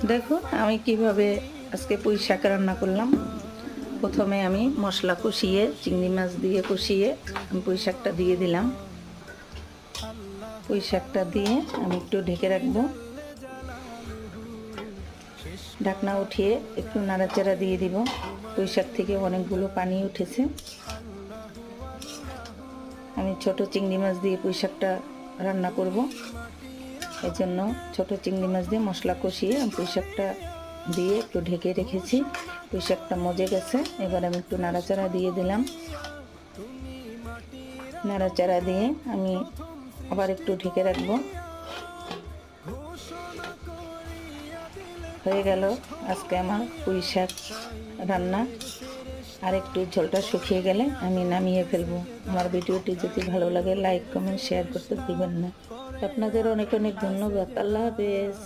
দেখো আমি কিভাবে আজকে পুঁই শাক রান্না করলাম। প্রথমে আমি মশলা কষিয়ে চিংড়ি মাছ দিয়ে কষিয়ে আমি পুঁই শাকটা দিয়ে দিলাম। পুঁই শাকটা দিয়ে আমি একটু ঢেকে রাখবো। ঢাকনা উঠিয়ে একটু নাড়াচাড়া দিয়ে দিব। পুঁই শাক থেকে অনেকগুলো পানি উঠেছে। আমি ছোট চিংড়ি মাছ দিয়ে পুঁই শাকটা রান্না করব, এই জন্য ছোট চিংড়ি মাছ দিয়ে মশলা কষিয়ে আমি পুঁই শাকটা দিয়ে একটু ঢেকে রেখেছি। পুঁই শাকটা মজে গেছে, এবার আমি একটু নাড়াচাড়া দিয়ে দিলাম। নাড়াচাড়া দিয়ে আমি আবার একটু ঢেকে রাখবো। হয়ে গেল আজকে আমার পুঁই শাক রান্না। আর একটু ঝোলটা শুকিয়ে গেলে আমি নামিয়ে ফেলবো। আমার ভিডিওটি যদি ভালো লাগে লাইক কমেন্ট শেয়ার করতে ভুলবেন না। আপনাদের অনেক অনেক ধন্যবাদ। আল্লাহ হাফেজ।